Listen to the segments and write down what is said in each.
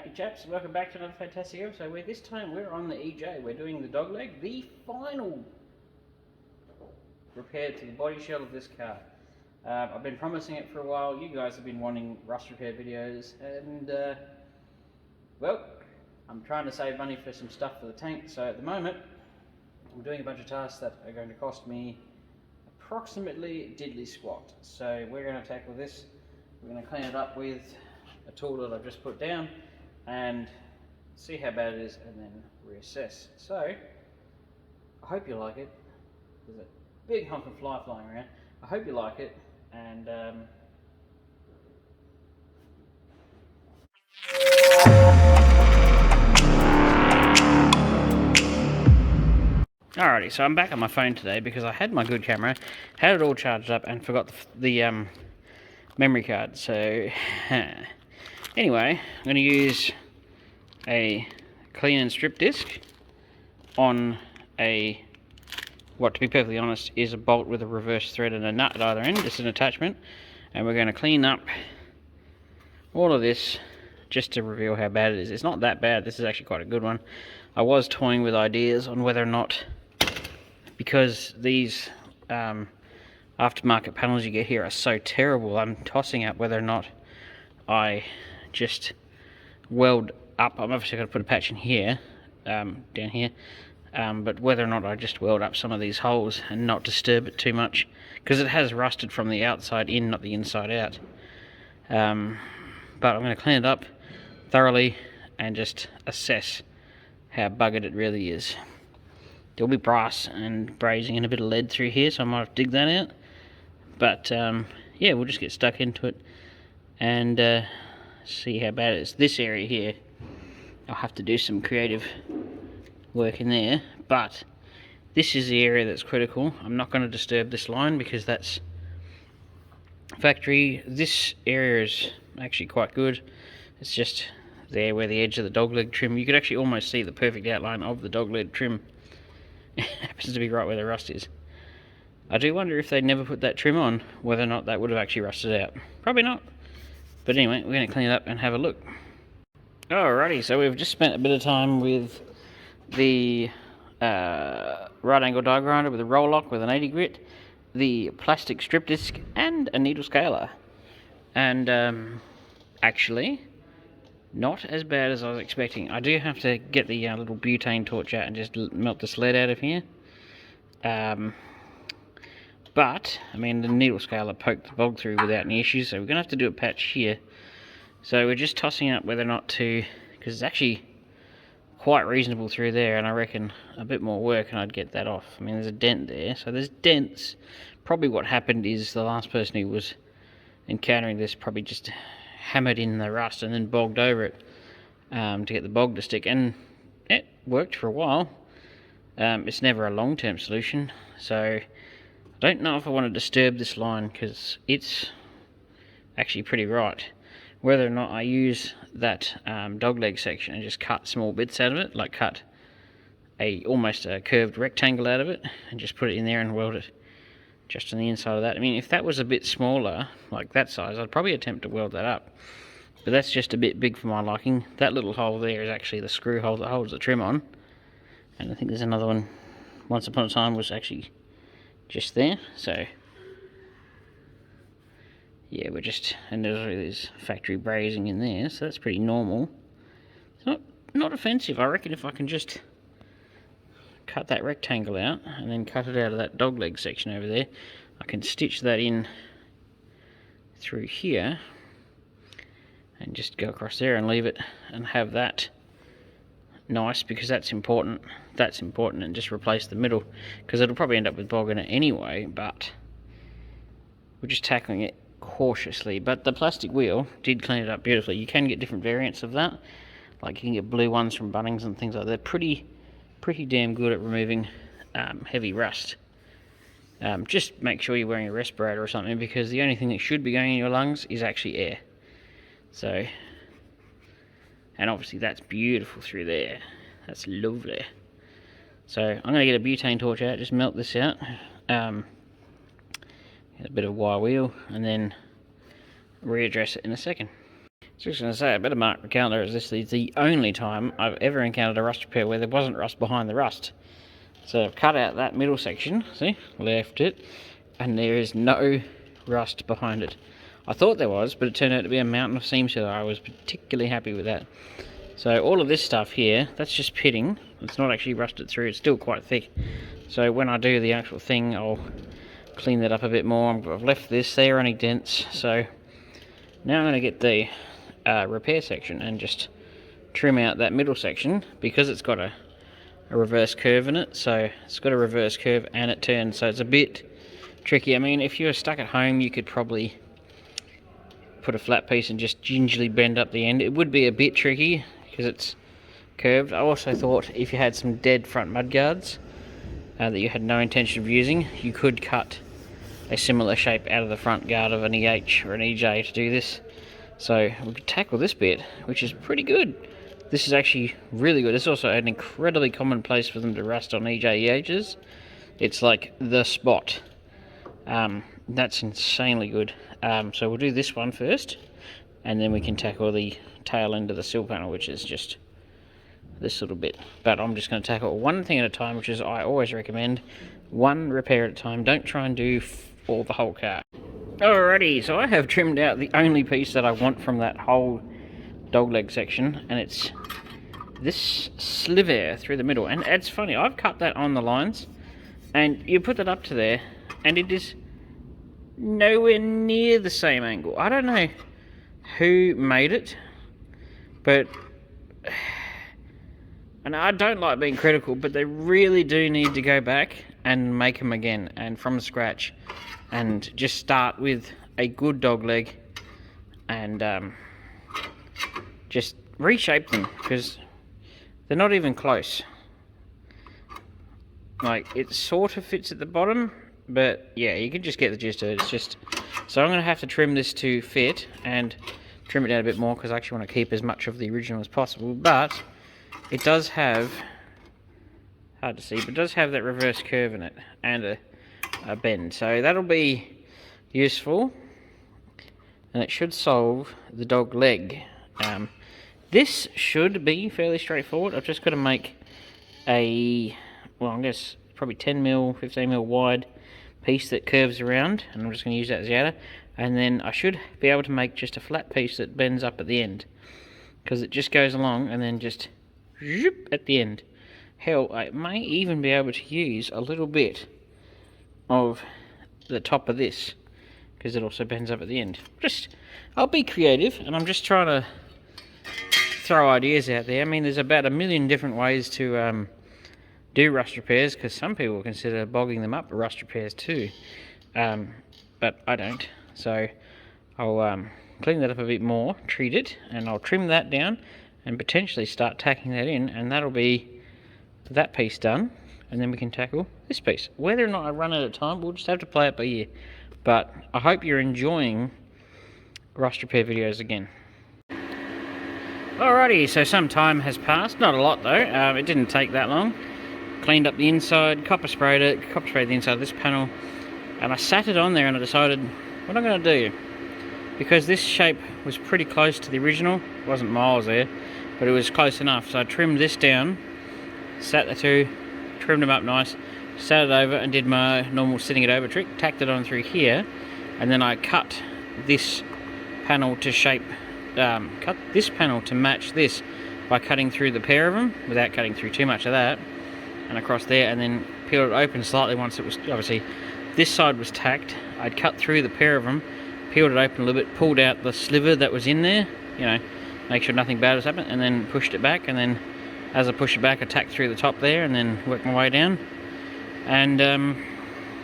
Happy chaps, welcome back to another fantastic episode where this time we're on the EJ. We're doing the dog leg, the final repair to the body shell of this car. I've been promising it for a while. You guys have been wanting rust repair videos, and well, I'm trying to save money for some stuff for the tank. So at the moment I'm doing a bunch of tasks that are going to cost me approximately diddly squat. So we're going to tackle this. We're going to clean it up with a tool that I've just put down and see how bad it is and then reassess. So I hope you like it. There's a big hunk of fly flying around. I hope you like it, and alrighty, so I'm back on my phone today because I had my good camera, had it all charged up and forgot the memory card. So anyway, I'm going to use a clean and strip disc on a, what to be perfectly honest is a bolt with a reverse thread and a nut at either end, just an attachment, and we're going to clean up all of this just to reveal how bad it is. It's not that bad. This is actually quite a good one. I was toying with ideas on whether or not, because these aftermarket panels you get here are so terrible, I'm tossing up whether or not I just weld up. I'm obviously going to put a patch in here, down here, but whether or not I just weld up some of these holes and not disturb it too much, because it has rusted from the outside in, not the inside out. But I'm going to clean it up thoroughly and just assess how buggered it really is. There'll be brass and brazing and a bit of lead through here, so I might have to dig that out. But yeah, we'll just get stuck into it and see how bad it is. This area here, I'll have to do some creative work in there, but this is the area that's critical. I'm not going to disturb this line because that's factory. This area is actually quite good. It's just there where the edge of the dogleg trim, you could actually almost see the perfect outline of the dogleg trim. It happens to be right where the rust is. I do wonder if they never put that trim on, whether or not that would have actually rusted out. Probably not. But anyway, we're going to clean it up and have a look. Alrighty, so we've just spent a bit of time with the right angle die grinder with a roll lock with an 80 grit, the plastic strip disc and a needle scaler. And actually, not as bad as I was expecting. I do have to get the little butane torch out and just melt this lead out of here. But, I mean, the needle scaler poked the bog through without any issues, so we're going to have to do a patch here. So we're just tossing up whether or not to, because it's actually quite reasonable through there, and I reckon a bit more work and I'd get that off. I mean, there's a dent there, so there's dents. Probably what happened is the last person who was encountering this probably just hammered in the rust and then bogged over it to get the bog to stick, and it worked for a while. It's never a long-term solution, so I don't know if I want to disturb this line because it's actually pretty right. Whether or not I use that dogleg section and just cut small bits out of it, like cut almost a curved rectangle out of it and just put it in there and weld it just on the inside of that. I mean, if that was a bit smaller, like that size, I'd probably attempt to weld that up. But that's just a bit big for my liking. That little hole there is actually the screw hole that holds the trim on. And I think there's another one, once upon a time, was actually just there. So yeah, we're just, and there's factory brazing in there, so that's pretty normal. It's not offensive. I reckon if I can just cut that rectangle out and then cut it out of that dogleg section over there, I can stitch that in through here and just go across there and leave it and have that nice, because that's important. That's important, and just replace the middle, because it'll probably end up with bog in it anyway, but we're just tackling it cautiously. But the plastic wheel did clean it up beautifully. You can get different variants of that, like you can get blue ones from Bunnings and things like that. Pretty damn good at removing heavy rust. Just make sure you're wearing a respirator or something, because the only thing that should be going in your lungs is actually air. So, and obviously that's beautiful through there. That's lovely. So I'm going to get a butane torch out, just melt this out. Get a bit of wire wheel and then readdress it in a second. Just going to say, I better mark the calendar as this is the only time I've ever encountered a rust repair where there wasn't rust behind the rust. So I've cut out that middle section, see, left it, and there is no rust behind it. I thought there was, but it turned out to be a mountain of seam sealer. I was particularly happy with that. So all of this stuff here, that's just pitting. It's not actually rusted through, it's still quite thick. So when I do the actual thing, I'll clean that up a bit more. I've left this, they're only dents. So now I'm going to get the repair section and just trim out that middle section, because it's got a reverse curve in it. So it's got a reverse curve and it turns, so it's a bit tricky. I mean, if you were stuck at home, you could probably put a flat piece and just gingerly bend up the end. It would be a bit tricky because it's curved. I also thought if you had some dead front mudguards that you had no intention of using, you could cut a similar shape out of the front guard of an EH or an EJ to do this. So we could tackle this bit, which is pretty good. This is actually really good. It's also an incredibly common place for them to rust on EJs. It's like the spot. That's insanely good. So we'll do this one first, and then we can tackle the tail end of the sill panel, which is just this little bit. But I'm just going to tackle one thing at a time, which is I always recommend one repair at a time. Don't try and do all the whole car. Alrighty, so I have trimmed out the only piece that I want from that whole dogleg section, and it's this sliver through the middle. And it's funny, I've cut that on the lines, and you put that up to there, and it is nowhere near the same angle. I don't know who made it, but, and I don't like being critical, but they really do need to go back and make them again, and from scratch, and just start with a good dog leg, and just reshape them, because they're not even close. Like, it sort of fits at the bottom, but yeah, you can just get the gist of it. It's just, so I'm going to have to trim this to fit and trim it down a bit more, because I actually want to keep as much of the original as possible. But it does have, hard to see, but it does have that reverse curve in it and a bend, so that'll be useful, and it should solve the dog leg. This should be fairly straightforward. I've just got to make a, well, I guess probably 10mm, 15mm wide piece that curves around, and I'm just going to use that as the outer, and then I should be able to make just a flat piece that bends up at the end, because it just goes along and then just zoop at the end. Hell, I may even be able to use a little bit of the top of this, because it also bends up at the end. I'll be creative, and I'm just trying to throw ideas out there. I mean, there's about a million different ways to do rust repairs, because some people consider bogging them up for rust repairs too, but I don't. So I'll clean that up a bit more, treat it, and I'll trim that down and potentially start tacking that in, and that'll be that piece done, and then we can tackle this piece. Whether or not I run out of time, we'll just have to play it by ear. But I hope you're enjoying rust repair videos again. Alrighty, so some time has passed, not a lot though, it didn't take that long. Cleaned up the inside, copper sprayed the inside of this panel, and I sat it on there and I decided what I'm going to do, because this shape was pretty close to the original. It wasn't miles there, but it was close enough, so I trimmed this down, sat the two, trimmed them up nice, sat it over and did my normal sitting it over trick, tacked it on through here, and then I cut this panel to shape, cut this panel to match this by cutting through the pair of them without cutting through too much of that, and across there, and then peeled it open slightly once it was, obviously this side was tacked. I'd cut through the pair of them, peeled it open a little bit, pulled out the sliver that was in there, you know, make sure nothing bad has happened, and then pushed it back, and then as I pushed it back I tacked through the top there and then worked my way down, and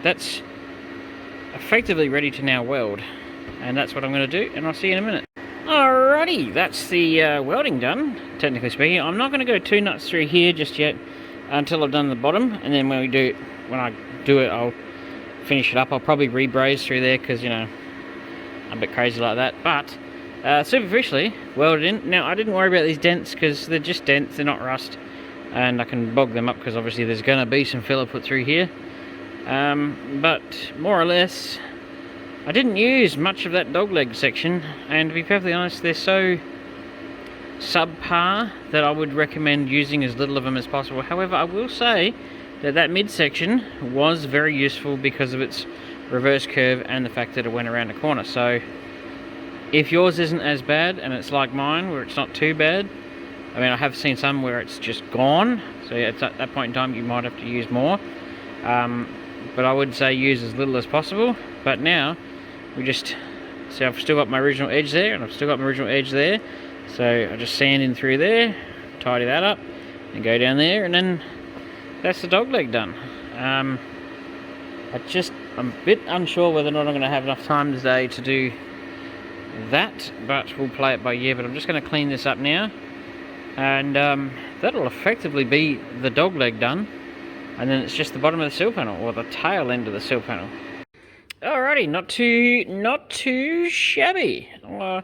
that's effectively ready to now weld, and that's what I'm going to do, and I'll see you in a minute. Alrighty, that's the welding done, technically speaking. I'm not going to go too nuts through here just yet until I've done the bottom, and then when I do it, I'll finish it up. I'll probably re-braze through there, because, you know, I'm a bit crazy like that. But superficially welded in. Now, I didn't worry about these dents, because they're just dents, they're not rust, and I can bog them up, because obviously there's going to be some filler put through here. But more or less I didn't use much of that dogleg section, and to be perfectly honest, they're so subpar that I would recommend using as little of them as possible. However, I will say that that midsection was very useful because of its reverse curve and the fact that it went around the corner. So if yours isn't as bad and it's like mine where it's not too bad, I mean, I have seen some where it's just gone, so at that point in time you might have to use more, but I would say use as little as possible. But now we just see, I've still got my original edge there and I've still got my original edge there, so I just sand in through there, tidy that up and go down there, and then that's the dogleg done. I'm a bit unsure whether or not I'm going to have enough time today to do that, but we'll play it by ear. But I'm just going to clean this up now, and that'll effectively be the dogleg done, and then it's just the bottom of the sill panel, or the tail end of the sill panel. Alrighty, not too shabby. A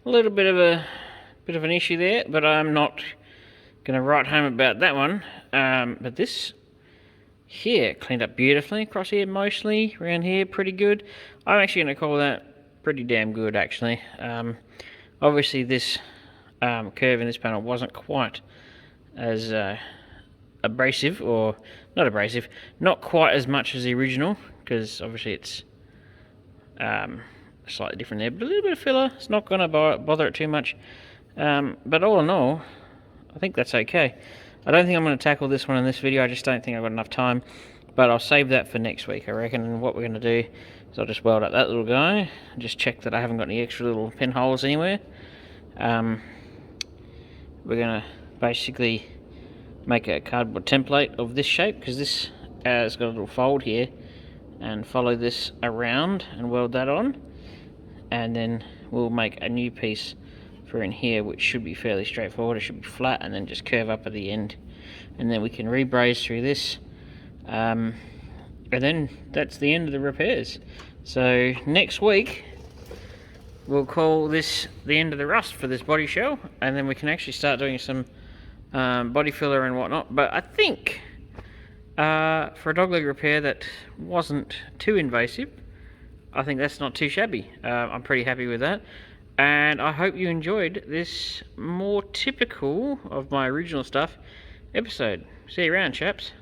little bit of an issue there, but I'm not going to write home about that one. But this here cleaned up beautifully. Across here mostly, around here pretty good. I'm actually going to call that pretty damn good, actually. Obviously this curve in this panel wasn't quite as abrasive, or not abrasive, not quite as much as the original, because obviously it's slightly different there, but a little bit of filler. It's not going to bother it too much, but all in all, I think that's okay. I don't think I'm going to tackle this one in this video. I just don't think I've got enough time, but I'll save that for next week, I reckon. And what we're going to do is I'll just weld up that little guy, just check that I haven't got any extra little pinholes anywhere. We're going to basically make a cardboard template of this shape, because this has got a little fold here, and follow this around and weld that on, and then we'll make a new piece for in here, which should be fairly straightforward. It should be flat and then just curve up at the end, and then we can rebraze through this, and then that's the end of the repairs. So next week we'll call this the end of the rust for this body shell, and then we can actually start doing some body filler and whatnot. But I think for a dogleg repair that wasn't too invasive, I think that's not too shabby. I'm pretty happy with that, and I hope you enjoyed this more typical of my original stuff episode. See you around, chaps.